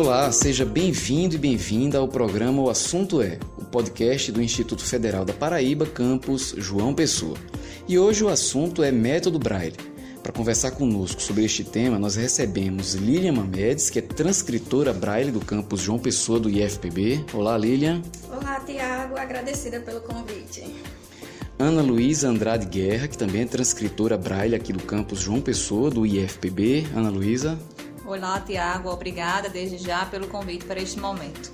Olá, seja bem-vindo e bem-vinda ao programa O Assunto É, o podcast do Instituto Federal da Paraíba, campus João Pessoa. E hoje o assunto é método Braille. Para conversar conosco sobre este tema, nós recebemos Lilian Mamedes, que é transcritora Braille do campus João Pessoa do IFPB. Olá, Lilian. Olá, Tiago. Agradecida pelo convite. Ana Luísa Andrade Guerra, que também é transcritora Braille aqui do campus João Pessoa do IFPB. Ana Luísa. Olá, Tiago. Obrigada desde já pelo convite para este momento.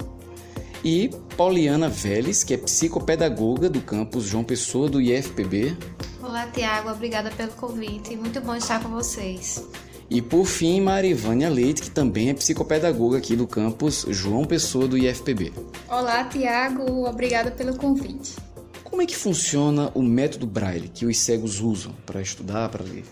E Pauliana Vélez, que é psicopedagoga do campus João Pessoa do IFPB. Olá, Tiago. Obrigada pelo convite. Muito bom estar com vocês. E por fim, Marivânia Leite, que também é psicopedagoga aqui do campus João Pessoa do IFPB. Olá, Tiago. Obrigada pelo convite. Como é que funciona o método Braille que os cegos usam para estudar, para ler?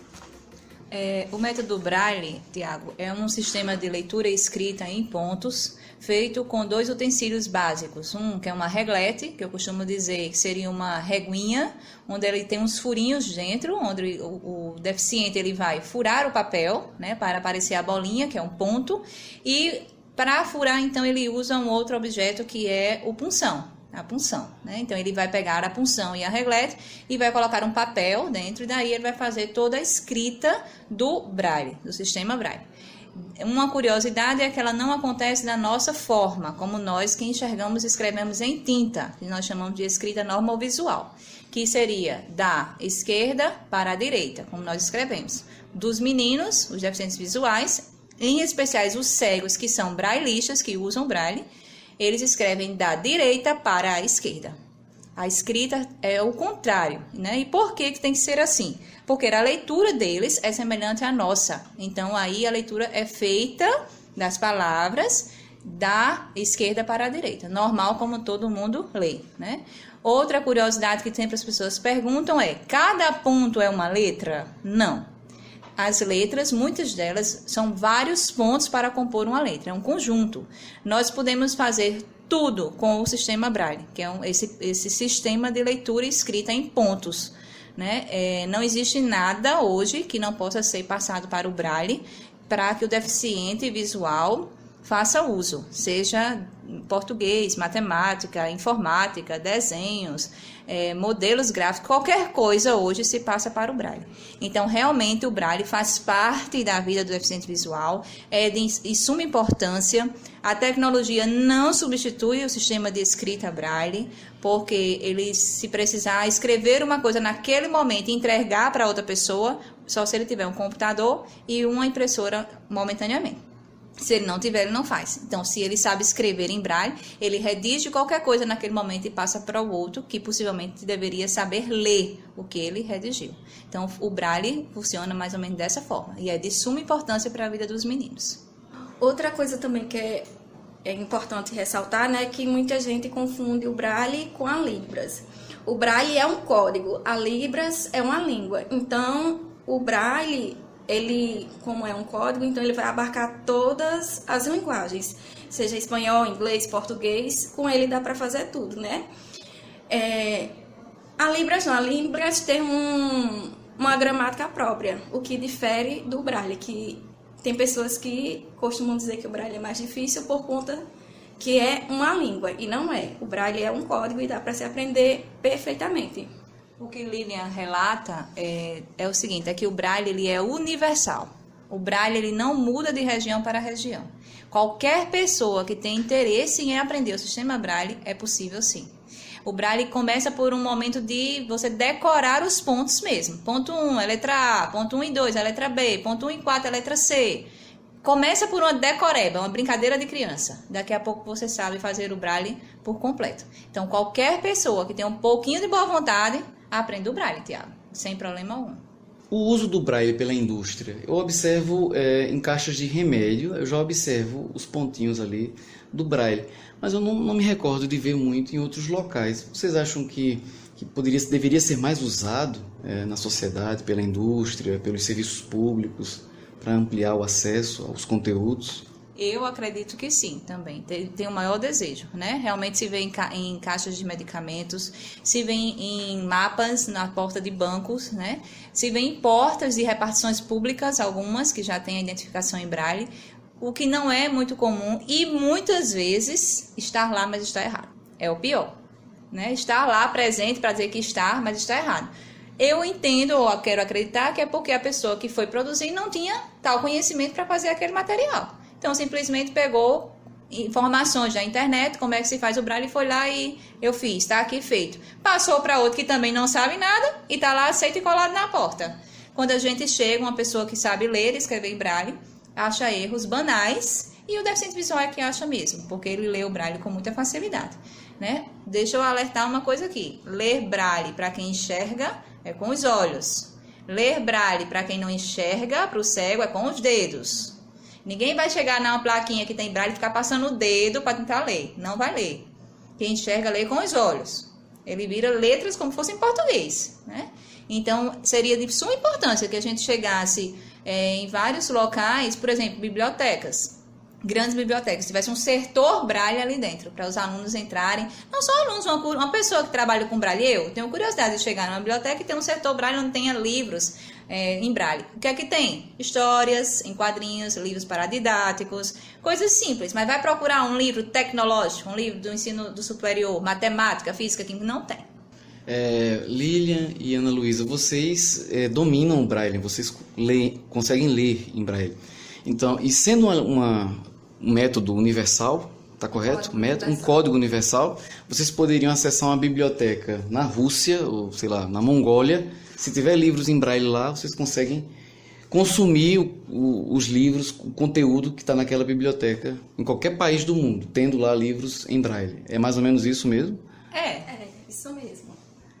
O método Braille, Tiago, é um sistema de leitura e escrita em pontos, feito com dois utensílios básicos. Um que é uma reglete, que eu costumo dizer que seria uma reguinha, onde ele tem uns furinhos dentro, onde o deficiente ele vai furar o papel, né, para aparecer a bolinha, que é um ponto, e para furar, então, ele usa um outro objeto que é o punção. A punção, né? Então ele vai pegar a punção e a reglete e vai colocar um papel dentro e daí ele vai fazer toda a escrita do Braille, do sistema Braille. Uma curiosidade é que ela não acontece da nossa forma, como nós que enxergamos e escrevemos em tinta, que nós chamamos de escrita normovisual, que seria da esquerda para a direita, como nós escrevemos. Dos meninos, os deficientes visuais, em especiais os cegos que são braillistas, que usam Braille, eles escrevem da direita para a esquerda. A escrita é o contrário, né? E por que tem que ser assim? Porque a leitura deles é semelhante à nossa. Então, aí a leitura é feita das palavras da esquerda para a direita. Normal, como todo mundo lê, né? Outra curiosidade que sempre as pessoas perguntam é: cada ponto é uma letra? Não. As letras, muitas delas, são vários pontos para compor uma letra, é um conjunto. Nós podemos fazer tudo com o sistema Braille, que é esse sistema de leitura e escrita em pontos, né? Não existe nada hoje que não possa ser passado para o Braille para que o deficiente visual faça uso, seja português, matemática, informática, desenhos, modelos gráficos, qualquer coisa hoje se passa para o Braille. Então, realmente, o Braille faz parte da vida do deficiente visual, é de suma importância. A tecnologia não substitui o sistema de escrita Braille, porque ele, se precisar escrever uma coisa naquele momento e entregar para outra pessoa, só se ele tiver um computador e uma impressora momentaneamente. Se ele não tiver, ele não faz. Então, se ele sabe escrever em Braille, ele redige qualquer coisa naquele momento e passa para o outro, que possivelmente deveria saber ler o que ele redigiu. Então, o Braille funciona mais ou menos dessa forma. E é de suma importância para a vida dos meninos. Outra coisa também que é importante ressaltar, né, que muita gente confunde o Braille com a Libras. O Braille é um código, a Libras é uma língua. Então, o Braille, ele, como é um código, então ele vai abarcar todas as linguagens, seja espanhol, inglês, português, com ele dá para fazer tudo, né? A Libras tem uma gramática própria, o que difere do Braille, que tem pessoas que costumam dizer que o Braille é mais difícil por conta que é uma língua, e não é. O Braille é um código e dá para se aprender perfeitamente. O que Lilian relata é o seguinte, é que o Braille ele é universal. O Braille ele não muda de região para região. Qualquer pessoa que tem interesse em aprender o sistema Braille é possível sim. O Braille começa por um momento de você decorar os pontos mesmo. Ponto 1 é letra A, ponto 1 e 2 é letra B, ponto 1 e 4 é letra C. Começa por uma decoreba, uma brincadeira de criança. Daqui a pouco você sabe fazer o Braille por completo. Então, qualquer pessoa que tenha um pouquinho de boa vontade, aprende o Braille, Tiago, sem problema algum. O uso do Braille pela indústria. Eu observo em caixas de remédio, eu já observo os pontinhos ali do Braille, mas eu não me recordo de ver muito em outros locais. Vocês acham que deveria ser mais usado na sociedade, pela indústria, pelos serviços públicos, para ampliar o acesso aos conteúdos? Eu acredito que sim, também. Tem o maior desejo, né? Realmente se vê em caixas de medicamentos, se vê em mapas na porta de bancos, né? Se vê em portas de repartições públicas, algumas que já têm a identificação em Braille. o que não é muito comum e muitas vezes estar lá, mas está errado. É o pior, né? Estar lá presente para dizer que está, mas está errado. Eu entendo ou quero acreditar que é porque a pessoa que foi produzir não tinha tal conhecimento para fazer aquele material. Então, simplesmente pegou informações da internet, como é que se faz o braille, foi lá e eu fiz, está aqui feito. Passou para outro que também não sabe nada e está lá aceito e colado na porta. Quando a gente chega, uma pessoa que sabe ler e escrever em braille, acha erros banais e o deficiente visual é que acha mesmo, porque ele lê o braille com muita facilidade, né? Deixa eu alertar uma coisa aqui. Ler braille para quem enxerga é com os olhos. Ler braille para quem não enxerga, para o cego, é com os dedos. Ninguém vai chegar numa plaquinha que tem braille e ficar passando o dedo para tentar ler. Não vai ler. Quem enxerga, lê com os olhos. Ele vira letras como se fosse em português, né? Então, seria de suma importância que a gente chegasse em vários locais, por exemplo, bibliotecas, grandes bibliotecas, tivesse um setor braille ali dentro, para os alunos entrarem, não só alunos, uma pessoa que trabalha com braille, eu tenho curiosidade de chegar numa biblioteca e ter um setor braille onde tenha livros em braille. O que é que tem? Histórias em quadrinhos, livros paradidáticos, coisas simples, mas vai procurar um livro tecnológico, um livro do ensino do superior, matemática, física, que não tem. Lilian e Ana Luísa, vocês dominam o braille, vocês conseguem ler em braille. Então, e sendo um método universal, tá correto? Um código universal, vocês poderiam acessar uma biblioteca na Rússia, ou sei lá, na Mongólia. Se tiver livros em braille lá, vocês conseguem consumir os livros, o conteúdo que está naquela biblioteca, em qualquer país do mundo, tendo lá livros em braille. É mais ou menos isso mesmo? É isso mesmo.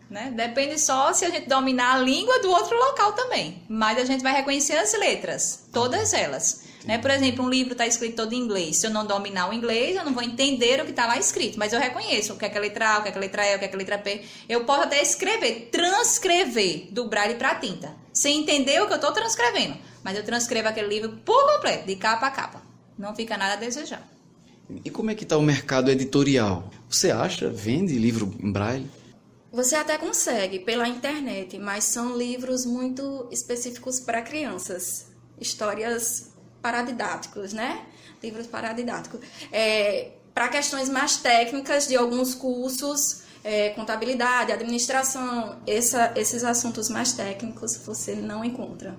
Né? Depende só se a gente dominar a língua do outro local também. Mas a gente vai reconhecer as letras, todas elas. Né? Por exemplo, um livro está escrito todo em inglês. Se eu não dominar o inglês, eu não vou entender o que está lá escrito. Mas eu reconheço o que é a letra A, o que é a letra E, o que é a letra P. Eu posso até escrever, transcrever do braille para a tinta. Sem entender o que eu estou transcrevendo. Mas eu transcrevo aquele livro por completo, de capa a capa. Não fica nada a desejar. E como é que está o mercado editorial? Você vende livro em braille? Você até consegue pela internet, mas são livros muito específicos para crianças. Histórias paradidáticos, né? Livros paradidáticos. Para questões mais técnicas de alguns cursos, contabilidade, administração, esses assuntos mais técnicos você não encontra.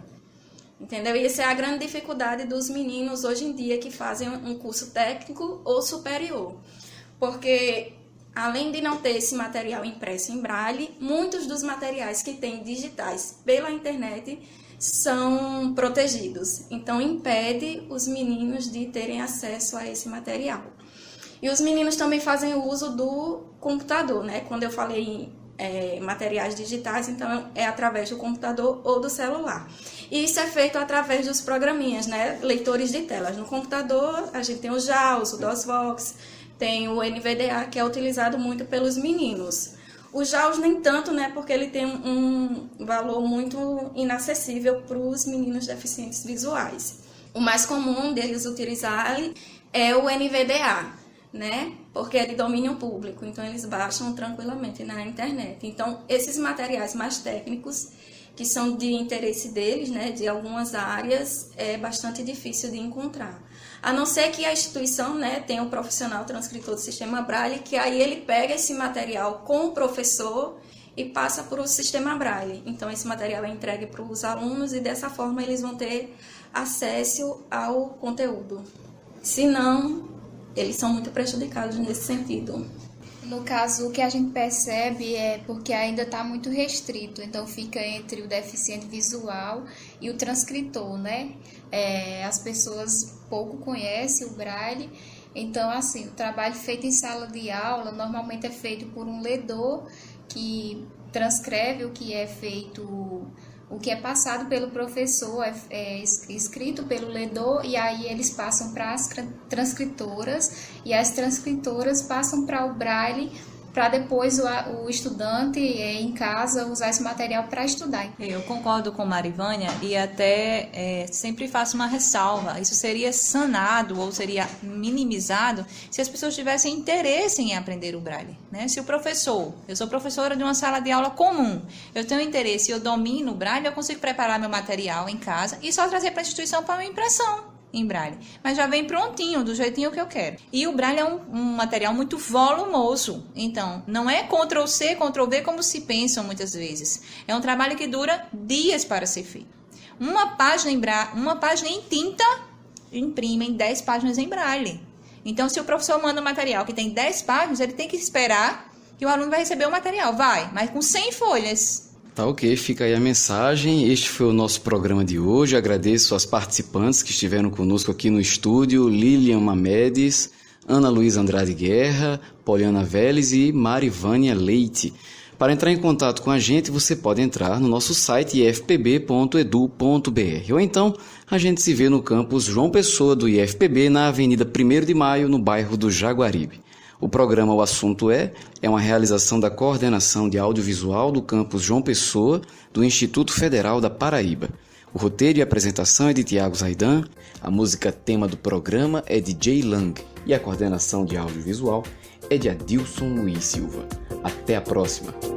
Entendeu? E essa é a grande dificuldade dos meninos hoje em dia que fazem um curso técnico ou superior. Porque além de não ter esse material impresso em braille, muitos dos materiais que tem digitais pela internet são protegidos. Então, impede os meninos de terem acesso a esse material. E os meninos também fazem uso do computador, né? Quando eu falei em materiais digitais, então é através do computador ou do celular. E isso é feito através dos programinhas, né? Leitores de telas. No computador, a gente tem o JAWS, o DOSVox, tem o NVDA, que é utilizado muito pelos meninos. O JAWS nem tanto, né, porque ele tem um valor muito inacessível para os meninos deficientes visuais. O mais comum deles utilizarem é o NVDA, né, porque é de domínio público, então eles baixam tranquilamente na internet. Então, esses materiais mais técnicos, que são de interesse deles, né, de algumas áreas, é bastante difícil de encontrar. A não ser que a instituição, né, tenha um profissional transcritor do sistema Braille, que aí ele pega esse material com o professor e passa para o sistema Braille. Então, esse material é entregue para os alunos e dessa forma eles vão ter acesso ao conteúdo. Se não, eles são muito prejudicados nesse sentido. No caso, o que a gente percebe é porque ainda está muito restrito, então fica entre o deficiente visual e o transcritor, né? As pessoas pouco conhecem o braille, então assim, o trabalho feito em sala de aula normalmente é feito por um ledor que transcreve o que é feito, o que é passado pelo professor, é escrito pelo ledor, e aí eles passam para as transcritoras, e as transcritoras passam para o braille, para depois o estudante em casa usar esse material para estudar. Eu concordo com Marivânia e até sempre faço uma ressalva. Isso seria sanado ou seria minimizado se as pessoas tivessem interesse em aprender o braille, né? Se eu sou professora de uma sala de aula comum, eu tenho interesse e eu domino o braille, eu consigo preparar meu material em casa e só trazer para a instituição para uma impressão. em braille, mas já vem prontinho, do jeitinho que eu quero. E o braille é um material muito volumoso, então não é Ctrl+C, Ctrl+V como se pensam muitas vezes. É um trabalho que dura dias para ser feito. Uma página em tinta imprimem 10 páginas em braille. Então, se o professor manda um material que tem 10 páginas, ele tem que esperar que o aluno vai receber o material. Vai, mas com 100 folhas. Tá ok, fica aí a mensagem. Este foi o nosso programa de hoje. Agradeço aos participantes que estiveram conosco aqui no estúdio: Lilian Mamedes, Ana Luísa Andrade Guerra, Poliana Vélez e Marivânia Leite. Para entrar em contato com a gente, você pode entrar no nosso site ifpb.edu.br ou então a gente se vê no campus João Pessoa do IFPB, na Avenida 1º de Maio, no bairro do Jaguaribe. O programa O Assunto é uma realização da Coordenação de Audiovisual do campus João Pessoa, do Instituto Federal da Paraíba. O roteiro e apresentação é de Tiago Zaidan, a música tema do programa é de Jay Lang e a coordenação de audiovisual é de Adilson Luiz Silva. Até a próxima!